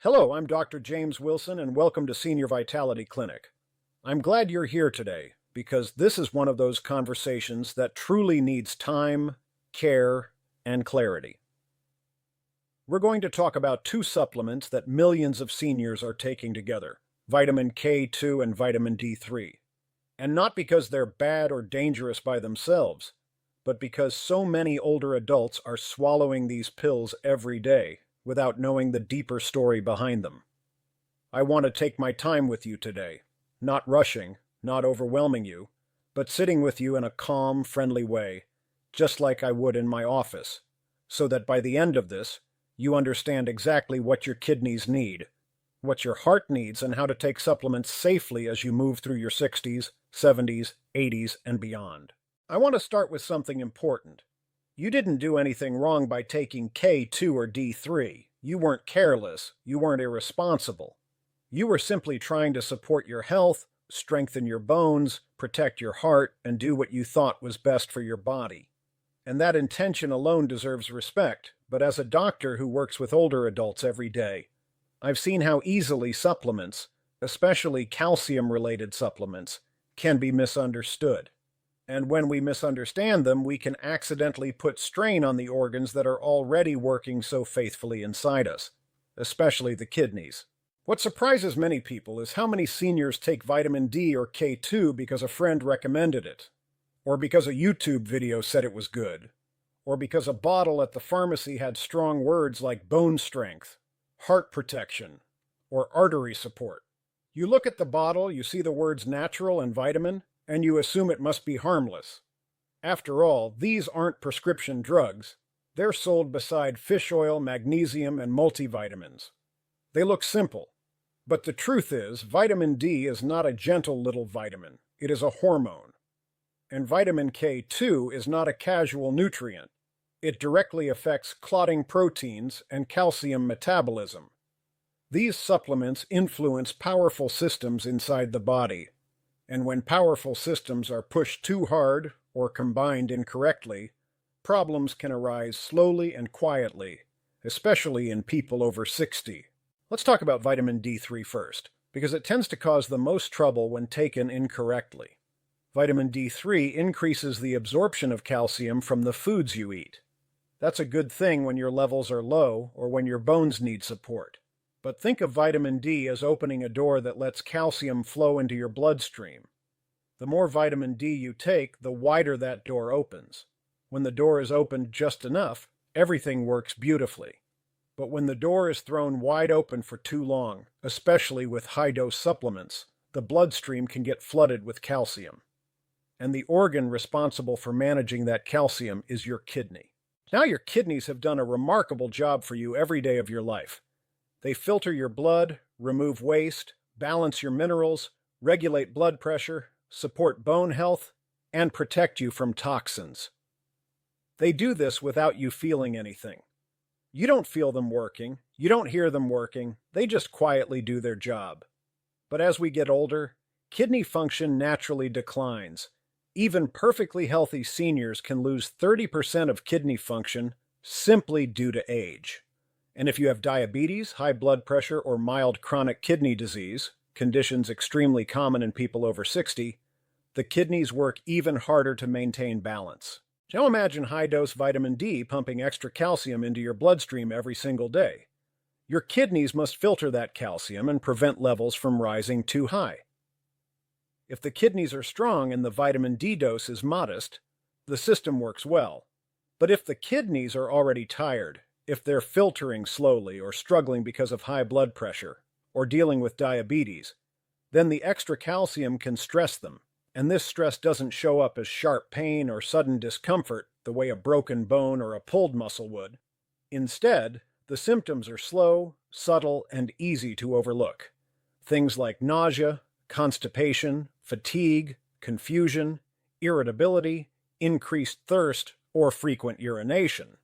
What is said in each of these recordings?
Hello, I'm Dr. James Wilson, and welcome to Senior Vitality Clinic. I'm glad you're here today because this is one of those conversations that truly needs time, care, and clarity. We're going to talk about two supplements that millions of seniors are taking together, vitamin K2 and vitamin D3. And not because they're bad or dangerous by themselves, but because so many older adults are swallowing these pills every day without knowing the deeper story behind them. I want to take my time with you today, not rushing, not overwhelming you, but sitting with you in a calm, friendly way, just like I would in my office, so that by the end of this, you understand exactly what your kidneys need, what your heart needs, and how to take supplements safely as you move through your 60s, 70s, 80s, and beyond. I want to start with something important. You didn't do anything wrong by taking K2 or D3. You weren't careless. You weren't irresponsible. You were simply trying to support your health, strengthen your bones, protect your heart, and do what you thought was best for your body. And that intention alone deserves respect, but as a doctor who works with older adults every day, I've seen how easily supplements, especially calcium-related supplements, can be misunderstood. And when we misunderstand them, we can accidentally put strain on the organs that are already working so faithfully inside us, especially the kidneys. What surprises many people is how many seniors take vitamin D or K2 because a friend recommended it, or because a YouTube video said it was good, or because a bottle at the pharmacy had strong words like bone strength, heart protection, or artery support. You look at the bottle, you see the words natural and vitamin, and you assume it must be harmless. After all, these aren't prescription drugs. They're sold beside fish oil, magnesium, and multivitamins. They look simple, but the truth is, vitamin D is not a gentle little vitamin. It is a hormone. And vitamin K2 is not a casual nutrient. It directly affects clotting proteins and calcium metabolism. These supplements influence powerful systems inside the body. And when powerful systems are pushed too hard or combined incorrectly, problems can arise slowly and quietly, especially in people over 60. Let's talk about vitamin D3 first, because it tends to cause the most trouble when taken incorrectly. Vitamin D3 increases the absorption of calcium from the foods you eat. That's a good thing when your levels are low or when your bones need support. But think of vitamin D as opening a door that lets calcium flow into your bloodstream. The more vitamin D you take, the wider that door opens. When the door is opened just enough, everything works beautifully. But when the door is thrown wide open for too long, especially with high-dose supplements, the bloodstream can get flooded with calcium. And the organ responsible for managing that calcium is your kidney. Now your kidneys have done a remarkable job for you every day of your life. They filter your blood, remove waste, balance your minerals, regulate blood pressure, support bone health, and protect you from toxins. They do this without you feeling anything. You don't feel them working, you don't hear them working, they just quietly do their job. But as we get older, kidney function naturally declines. Even perfectly healthy seniors can lose 30% of kidney function simply due to age. And if you have diabetes, high blood pressure, or mild chronic kidney disease, conditions extremely common in people over 60, the kidneys work even harder to maintain balance. Now imagine high-dose vitamin D pumping extra calcium into your bloodstream every single day. Your kidneys must filter that calcium and prevent levels from rising too high. If the kidneys are strong and the vitamin D dose is modest, the system works well. But if the kidneys are already tired, if they're filtering slowly or struggling because of high blood pressure or dealing with diabetes, then the extra calcium can stress them, and this stress doesn't show up as sharp pain or sudden discomfort the way a broken bone or a pulled muscle would. Instead, the symptoms are slow, subtle, and easy to overlook. Things like nausea, constipation, fatigue, confusion, irritability, increased thirst, or frequent urination.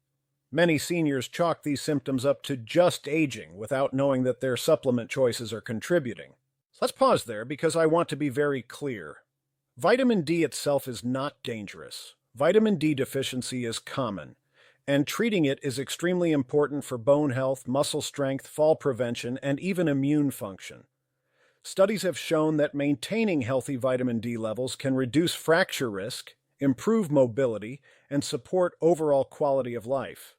Many seniors chalk these symptoms up to just aging without knowing that their supplement choices are contributing. Let's pause there because I want to be very clear. Vitamin D itself is not dangerous. Vitamin D deficiency is common, and treating it is extremely important for bone health, muscle strength, fall prevention, and even immune function. Studies have shown that maintaining healthy vitamin D levels can reduce fracture risk, improve mobility, and support overall quality of life.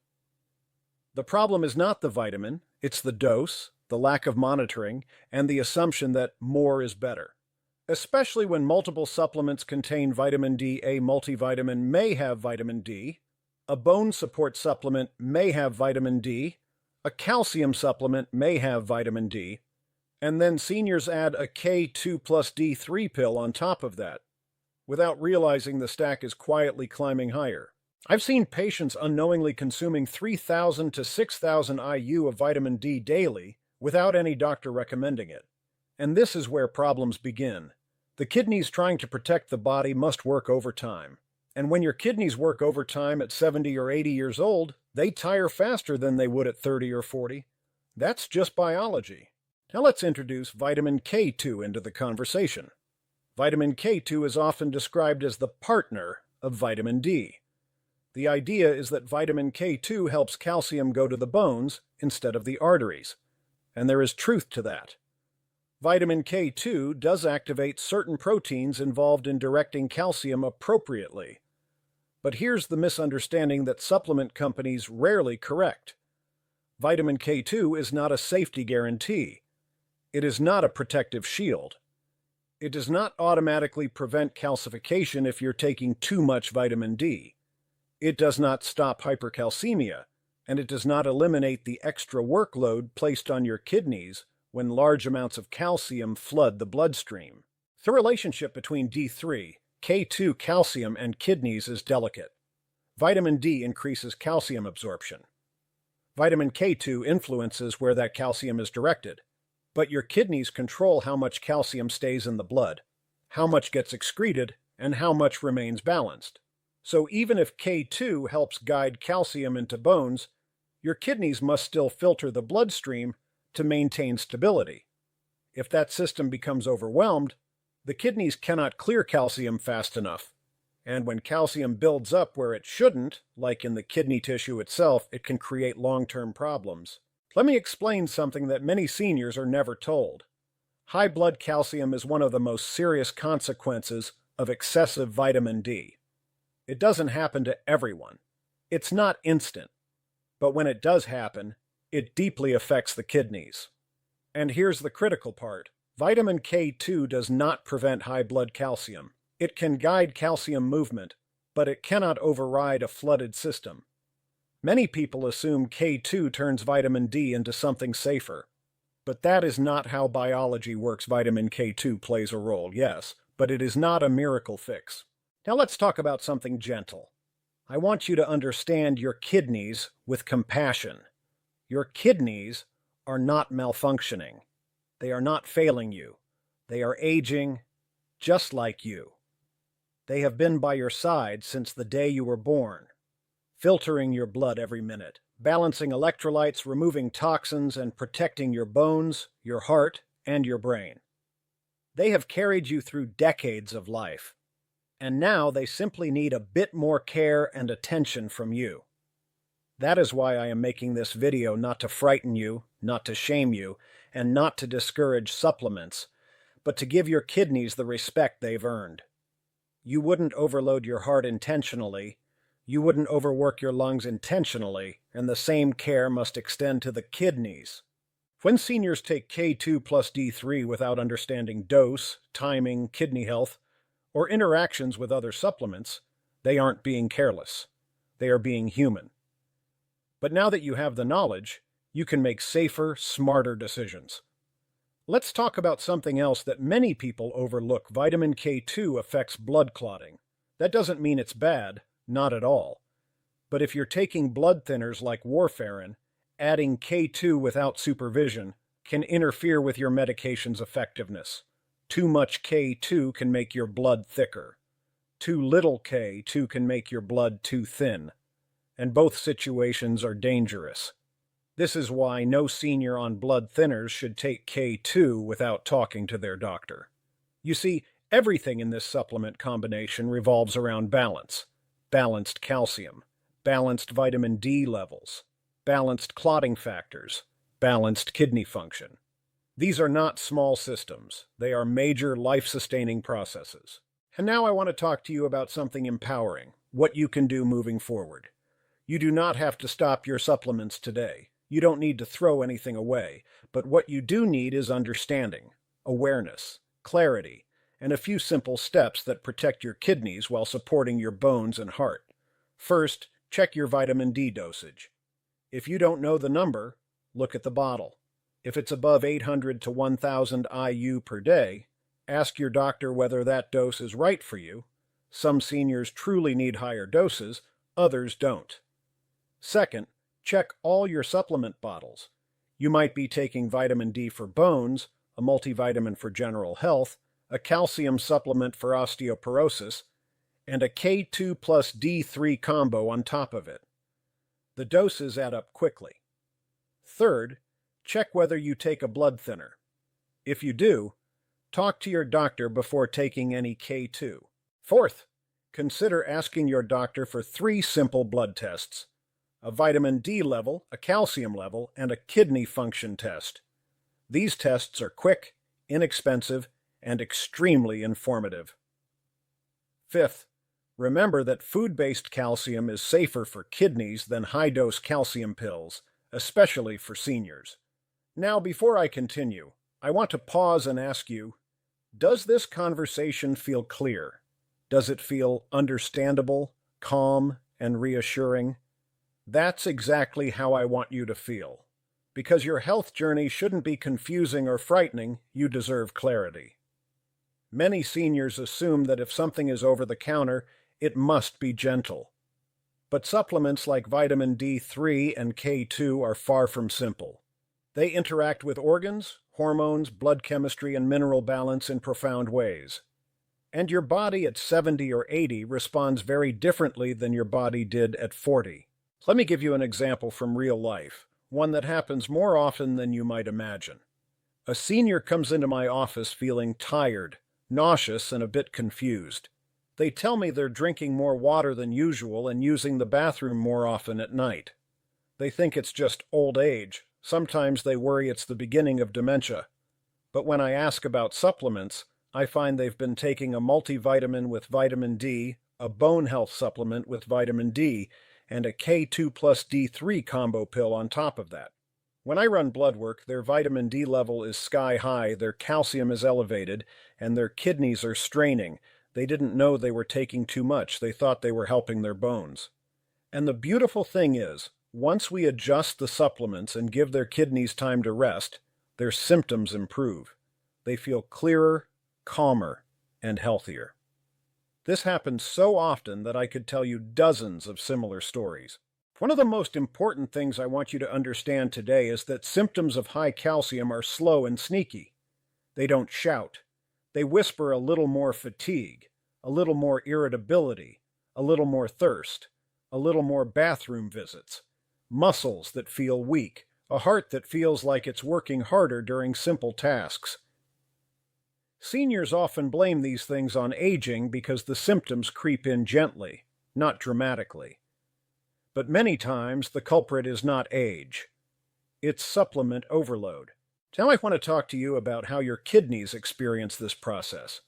The problem is not the vitamin, it's the dose, the lack of monitoring, and the assumption that more is better. Especially when multiple supplements contain vitamin D, a multivitamin may have vitamin D, a bone support supplement may have vitamin D, a calcium supplement may have vitamin D, and then seniors add a K2 plus D3 pill on top of that, without realizing the stack is quietly climbing higher. I've seen patients unknowingly consuming 3,000 to 6,000 IU of vitamin D daily without any doctor recommending it. And this is where problems begin. The kidneys trying to protect the body must work overtime. And when your kidneys work overtime at 70 or 80 years old, they tire faster than they would at 30 or 40. That's just biology. Now let's introduce vitamin K2 into the conversation. Vitamin K2 is often described as the partner of vitamin D. The idea is that vitamin K2 helps calcium go to the bones instead of the arteries, and there is truth to that. Vitamin K2 does activate certain proteins involved in directing calcium appropriately. But here's the misunderstanding that supplement companies rarely correct. Vitamin K2 is not a safety guarantee. It is not a protective shield. It does not automatically prevent calcification if you're taking too much vitamin D. It does not stop hypercalcemia, and it does not eliminate the extra workload placed on your kidneys when large amounts of calcium flood the bloodstream. The relationship between D3, K2 calcium, and kidneys is delicate. Vitamin D increases calcium absorption. Vitamin K2 influences where that calcium is directed. But your kidneys control how much calcium stays in the blood, how much gets excreted, and how much remains balanced. So even if K2 helps guide calcium into bones, your kidneys must still filter the bloodstream to maintain stability. If that system becomes overwhelmed, the kidneys cannot clear calcium fast enough. And when calcium builds up where it shouldn't, like in the kidney tissue itself, it can create long-term problems. Let me explain something that many seniors are never told. High blood calcium is one of the most serious consequences of excessive vitamin D. It doesn't happen to everyone. It's not instant. But when it does happen, it deeply affects the kidneys. And here's the critical part. Vitamin K2 does not prevent high blood calcium. It can guide calcium movement, but it cannot override a flooded system. Many people assume K2 turns vitamin D into something safer. But that is not how biology works. Vitamin K2 plays a role, yes, but it is not a miracle fix. Now let's talk about something gentle. I want you to understand your kidneys with compassion. Your kidneys are not malfunctioning. They are not failing you. They are aging just like you. They have been by your side since the day you were born, filtering your blood every minute, balancing electrolytes, removing toxins, and protecting your bones, your heart, and your brain. They have carried you through decades of life, and now they simply need a bit more care and attention from you. That is why I am making this video, not to frighten you, not to shame you, and not to discourage supplements, but to give your kidneys the respect they've earned. You wouldn't overload your heart intentionally. You wouldn't overwork your lungs intentionally, and the same care must extend to the kidneys. When seniors take K2 plus D3 without understanding dose, timing, kidney health, or interactions with other supplements, they aren't being careless. They are being human. But now that you have the knowledge, you can make safer, smarter decisions. Let's talk about something else that many people overlook. Vitamin K2 affects blood clotting. That doesn't mean it's bad. Not at all. But if you're taking blood thinners like warfarin, adding K2 without supervision can interfere with your medication's effectiveness. Too much K2 can make your blood thicker. Too little K2 can make your blood too thin. And both situations are dangerous. This is why no senior on blood thinners should take K2 without talking to their doctor. You see, everything in this supplement combination revolves around balance. Balanced calcium, balanced vitamin D levels, balanced clotting factors, balanced kidney function. These are not small systems. They are major life-sustaining processes. And now I want to talk to you about something empowering, what you can do moving forward. You do not have to stop your supplements today. You don't need to throw anything away. But what you do need is understanding, awareness, clarity, and a few simple steps that protect your kidneys while supporting your bones and heart. First, check your vitamin D dosage. If you don't know the number, look at the bottle. If it's above 800 to 1000 IU per day, ask your doctor whether that dose is right for you. Some seniors truly need higher doses, others don't. Second, check all your supplement bottles. You might be taking vitamin D for bones, a multivitamin for general health, a calcium supplement for osteoporosis, and a K2 plus D3 combo on top of it. The doses add up quickly. Third, check whether you take a blood thinner. If you do, talk to your doctor before taking any K2. Fourth, consider asking your doctor for 3 simple blood tests: a vitamin D level, a calcium level, and a kidney function test. These tests are quick, inexpensive, and extremely informative. Fifth, remember that food-based calcium is safer for kidneys than high-dose calcium pills, especially for seniors. Now, before I continue, I want to pause and ask you, does this conversation feel clear? Does it feel understandable, calm, and reassuring? That's exactly how I want you to feel. Because your health journey shouldn't be confusing or frightening, you deserve clarity. Many seniors assume that if something is over the counter, it must be gentle. But supplements like vitamin D3 and K2 are far from simple. They interact with organs, hormones, blood chemistry, and mineral balance in profound ways. And your body at 70 or 80 responds very differently than your body did at 40. Let me give you an example from real life, one that happens more often than you might imagine. A senior comes into my office feeling tired, nauseous, and a bit confused. They tell me they're drinking more water than usual and using the bathroom more often at night. They think it's just old age. Sometimes they worry it's the beginning of dementia. But when I ask about supplements, I find they've been taking a multivitamin with vitamin D, a bone health supplement with vitamin D, and a K2 plus D3 combo pill on top of that. When I run blood work, their vitamin D level is sky high, their calcium is elevated, and their kidneys are straining. They didn't know they were taking too much. They thought they were helping their bones. And the beautiful thing is, once we adjust the supplements and give their kidneys time to rest, their symptoms improve. They feel clearer, calmer, and healthier. This happens so often that I could tell you dozens of similar stories. One of the most important things I want you to understand today is that symptoms of high calcium are slow and sneaky. They don't shout. They whisper a little more fatigue, a little more irritability, a little more thirst, a little more bathroom visits, muscles that feel weak, a heart that feels like it's working harder during simple tasks. Seniors often blame these things on aging because the symptoms creep in gently, not dramatically. But many times the culprit is not age. It's supplement overload. Now I want to talk to you about how your kidneys experience this process.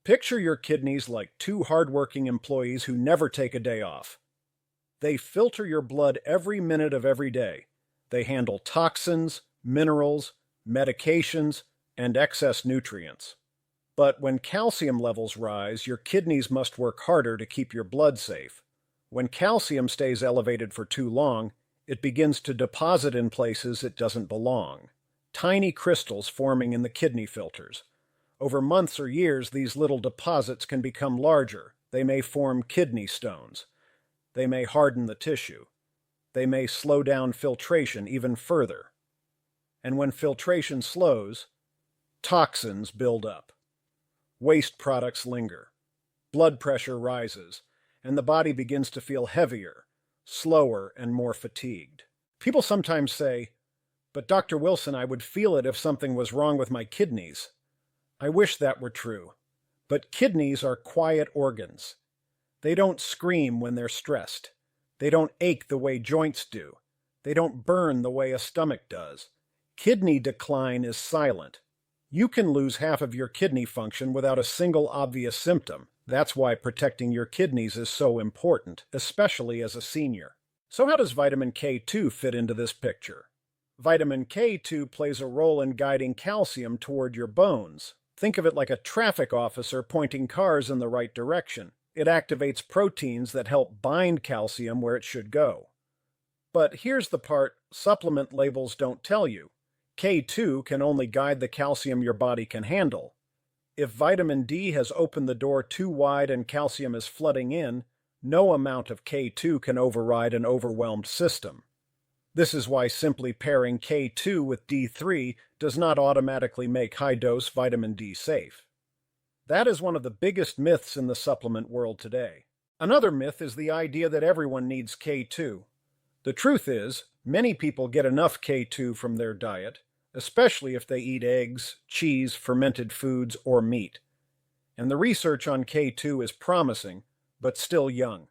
Picture your kidneys like 2 hardworking employees who never take a day off. They filter your blood every minute of every day. They handle toxins, minerals, medications, and excess nutrients. But when calcium levels rise, your kidneys must work harder to keep your blood safe. When calcium stays elevated for too long, it begins to deposit in places it doesn't belong. Tiny crystals forming in the kidney filters. Over months or years, these little deposits can become larger. They may form kidney stones. They may harden the tissue. They may slow down filtration even further. And when filtration slows, toxins build up. Waste products linger. Blood pressure rises, and the body begins to feel heavier, slower, and more fatigued. People sometimes say, "But Dr. Wilson, I would feel it if something was wrong with my kidneys." I wish that were true. But kidneys are quiet organs. They don't scream when they're stressed. They don't ache the way joints do. They don't burn the way a stomach does. Kidney decline is silent. You can lose half of your kidney function without a single obvious symptom. That's why protecting your kidneys is so important, especially as a senior. So how does vitamin K2 fit into this picture? Vitamin K2 plays a role in guiding calcium toward your bones. Think of it like a traffic officer pointing cars in the right direction. It activates proteins that help bind calcium where it should go. But here's the part supplement labels don't tell you. K2 can only guide the calcium your body can handle. If vitamin D has opened the door too wide and calcium is flooding in, no amount of K2 can override an overwhelmed system. This is why simply pairing K2 with D3 does not automatically make high-dose vitamin D safe. That is one of the biggest myths in the supplement world today. Another myth is the idea that everyone needs K2. The truth is, many people get enough K2 from their diet, especially if they eat eggs, cheese, fermented foods, or meat. And the research on K2 is promising, but still young.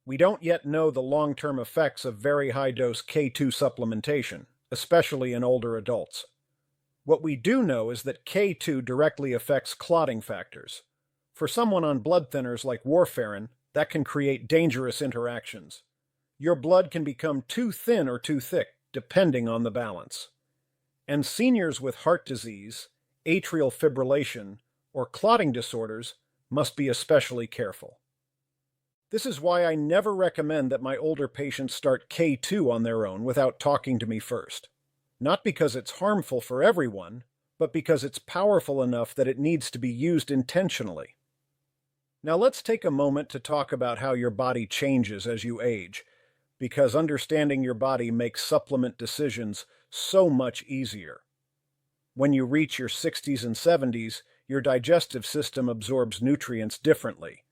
We don't yet know the long-term effects of very high-dose K2 supplementation, especially in older adults. What we do know is that K2 directly affects clotting factors. For someone on blood thinners like warfarin, that can create dangerous interactions. Your blood can become too thin or too thick, depending on the balance. And seniors with heart disease, atrial fibrillation, or clotting disorders must be especially careful. This is why I never recommend that my older patients start K2 on their own without talking to me first. Not because it's harmful for everyone, but because it's powerful enough that it needs to be used intentionally. Now let's take a moment to talk about how your body changes as you age, because understanding your body makes supplement decisions so much easier. When you reach your 60s and 70s, your digestive system absorbs nutrients differently.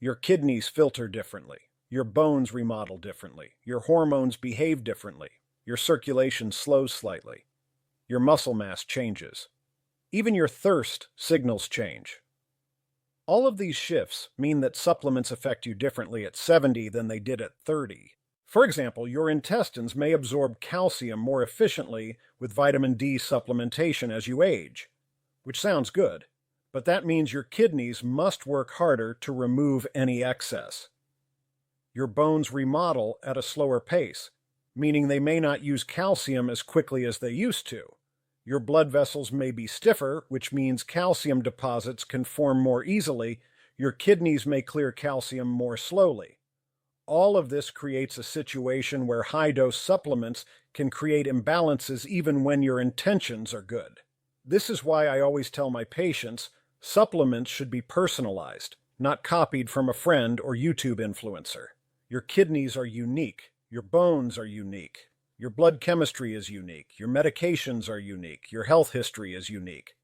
Your kidneys filter differently. Your bones remodel differently. Your hormones behave differently. Your circulation slows slightly. Your muscle mass changes. Even your thirst signals change. All of these shifts mean that supplements affect you differently at 70 than they did at 30. For example, your intestines may absorb calcium more efficiently with vitamin D supplementation as you age, which sounds good, but that means your kidneys must work harder to remove any excess. Your bones remodel at a slower pace, meaning they may not use calcium as quickly as they used to. Your blood vessels may be stiffer, which means calcium deposits can form more easily. Your kidneys may clear calcium more slowly. All of this creates a situation where high-dose supplements can create imbalances even when your intentions are good. This is why I always tell my patients, supplements should be personalized, not copied from a friend or YouTube influencer. Your kidneys are unique. Your bones are unique. Your blood chemistry is unique. Your medications are unique. Your health history is unique.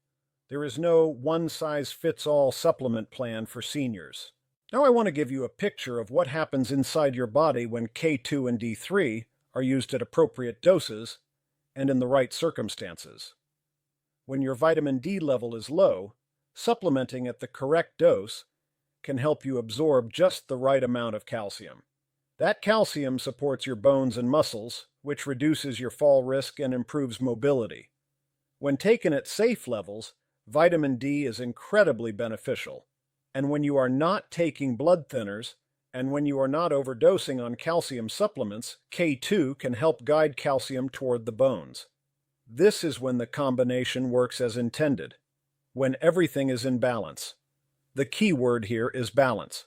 There is no one-size-fits-all supplement plan for seniors. Now I want to give you a picture of what happens inside your body when K2 and D3 are used at appropriate doses and in the right circumstances. When your vitamin D level is low, supplementing at the correct dose can help you absorb just the right amount of calcium. That calcium supports your bones and muscles, which reduces your fall risk and improves mobility. When taken at safe levels, vitamin D is incredibly beneficial. And when you are not taking blood thinners, and when you are not overdosing on calcium supplements, K2 can help guide calcium toward the bones. This is when the combination works as intended, when everything is in balance. The key word here is balance.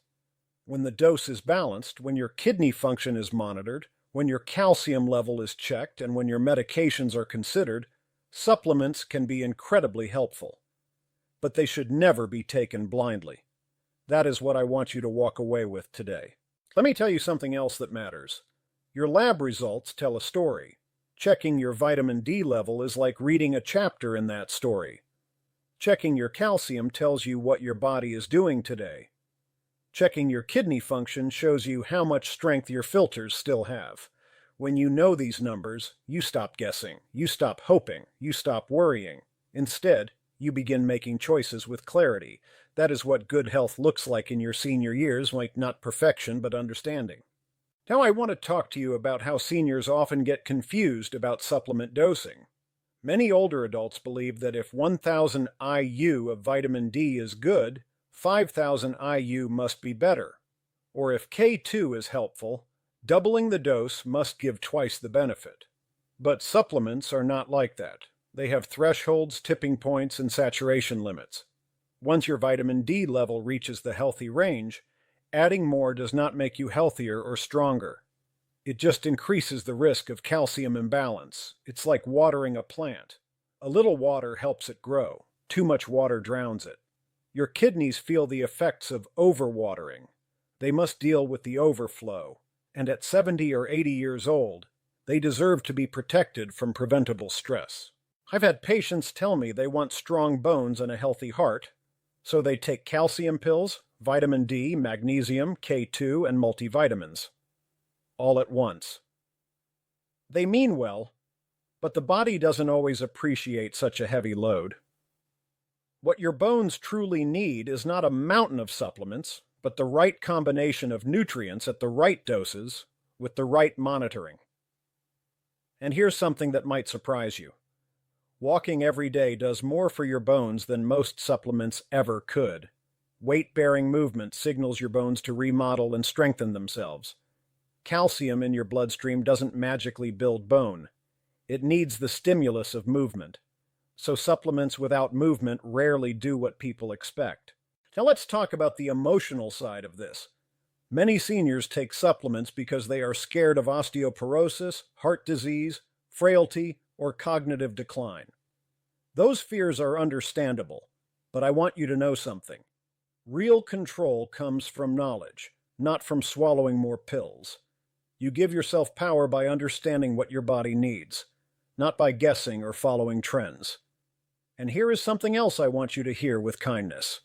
When the dose is balanced, when your kidney function is monitored, when your calcium level is checked, and when your medications are considered, supplements can be incredibly helpful. But they should never be taken blindly. That is what I want you to walk away with today. Let me tell you something else that matters. Your lab results tell a story. Checking your vitamin D level is like reading a chapter in that story. Checking your calcium tells you what your body is doing today. Checking your kidney function shows you how much strength your filters still have. When you know these numbers, you stop guessing, you stop hoping, you stop worrying. Instead, you begin making choices with clarity. That is what good health looks like in your senior years, like not perfection, but understanding. Now I want to talk to you about how seniors often get confused about supplement dosing. Many older adults believe that if 1,000 IU of vitamin D is good, 5,000 IU must be better. Or if K2 is helpful, doubling the dose must give twice the benefit. But supplements are not like that. They have thresholds, tipping points, and saturation limits. Once your vitamin D level reaches the healthy range, adding more does not make you healthier or stronger. It just increases the risk of calcium imbalance. It's like watering a plant. A little water helps it grow. Too much water drowns it. Your kidneys feel the effects of overwatering. They must deal with the overflow. And at 70 or 80 years old, they deserve to be protected from preventable stress. I've had patients tell me they want strong bones and a healthy heart, so they take calcium pills, vitamin D, magnesium, K2, and multivitamins, all at once. They mean well, but the body doesn't always appreciate such a heavy load. What your bones truly need is not a mountain of supplements, but the right combination of nutrients at the right doses with the right monitoring. And here's something that might surprise you. Walking every day does more for your bones than most supplements ever could. Weight-bearing movement signals your bones to remodel and strengthen themselves. Calcium in your bloodstream doesn't magically build bone. It needs the stimulus of movement. So supplements without movement rarely do what people expect. Now let's talk about the emotional side of this. Many seniors take supplements because they are scared of osteoporosis, heart disease, frailty, or cognitive decline. Those fears are understandable, but I want you to know something. Real control comes from knowledge, not from swallowing more pills. You give yourself power by understanding what your body needs, not by guessing or following trends. And here is something else I want you to hear with kindness.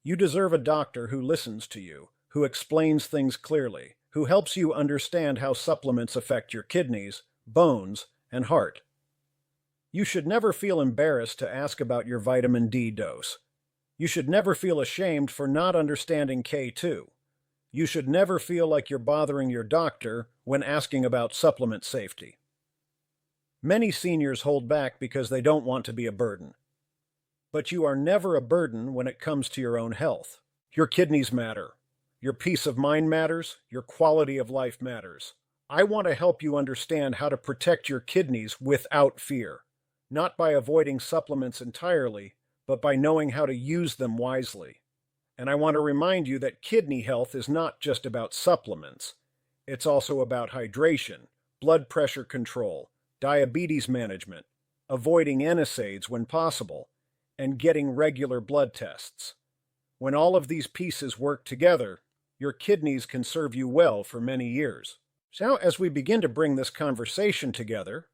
You deserve a doctor who listens to you, who explains things clearly, who helps you understand how supplements affect your kidneys, bones, and heart. You should never feel embarrassed to ask about your vitamin D dose. You should never feel ashamed for not understanding K2. You should never feel like you're bothering your doctor when asking about supplement safety. Many seniors hold back because they don't want to be a burden. But you are never a burden when it comes to your own health. Your kidneys matter. Your peace of mind matters. Your quality of life matters. I want to help you understand how to protect your kidneys without fear, not by avoiding supplements entirely, but by knowing how to use them wisely. And I want to remind you that kidney health is not just about supplements. It's also about hydration, blood pressure control, diabetes management, avoiding NSAIDs when possible, and getting regular blood tests. When all of these pieces work together, your kidneys can serve you well for many years. So as we begin to bring this conversation together,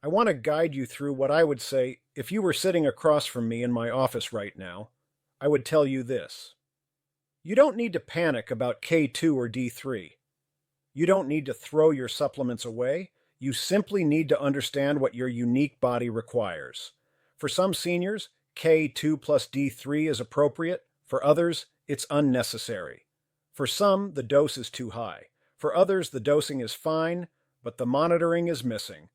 I want to guide you through what I would say if you were sitting across from me in my office right now. I would tell you this. You don't need to panic about K2 or D3. You don't need to throw your supplements away. You simply need to understand what your unique body requires. For some seniors, K2 plus D3 is appropriate. For others, it's unnecessary. For some, the dose is too high. For others, the dosing is fine, but the monitoring is missing.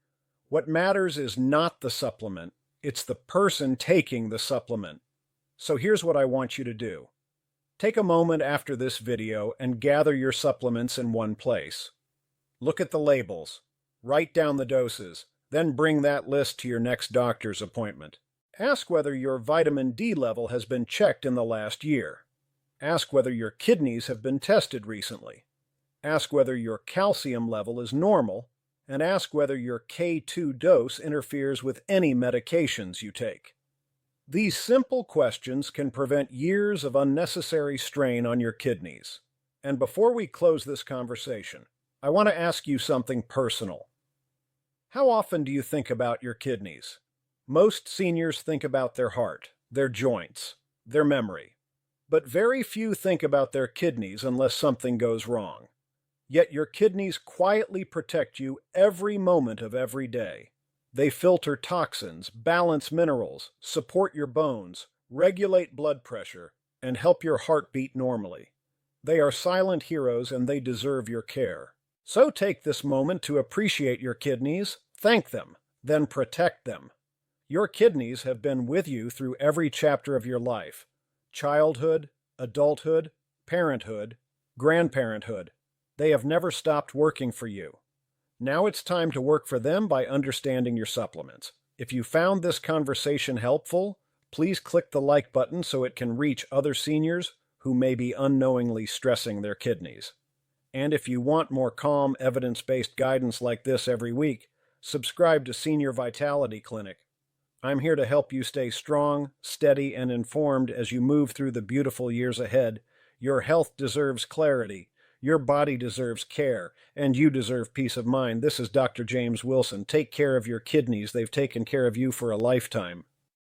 What matters is not the supplement. It's the person taking the supplement. So here's what I want you to do. Take a moment after this video and gather your supplements in one place. Look at the labels. Write down the doses. Then bring that list to your next doctor's appointment. Ask whether your vitamin D level has been checked in the last year. Ask whether your kidneys have been tested recently. Ask whether your calcium level is normal, and ask whether your K2 dose interferes with any medications you take. These simple questions can prevent years of unnecessary strain on your kidneys. And before we close this conversation, I want to ask you something personal. How often do you think about your kidneys? Most seniors think about their heart, their joints, their memory. But very few think about their kidneys unless something goes wrong. Yet your kidneys quietly protect you every moment of every day. They filter toxins, balance minerals, support your bones, regulate blood pressure, and help your heart beat normally. They are silent heroes and they deserve your care. So take this moment to appreciate your kidneys, thank them, then protect them. Your kidneys have been with you through every chapter of your life: childhood, adulthood, parenthood, grandparenthood. They have never stopped working for you. Now it's time to work for them by understanding your supplements. If you found this conversation helpful, please click the like button so it can reach other seniors who may be unknowingly stressing their kidneys. And if you want more calm, evidence-based guidance like this every week, subscribe to Senior Vitality Clinic. I'm here to help you stay strong, steady, and informed as you move through the beautiful years ahead. Your health deserves clarity. Your body deserves care, and you deserve peace of mind. This is Dr. James Wilson. Take care of your kidneys. They've taken care of you for a lifetime.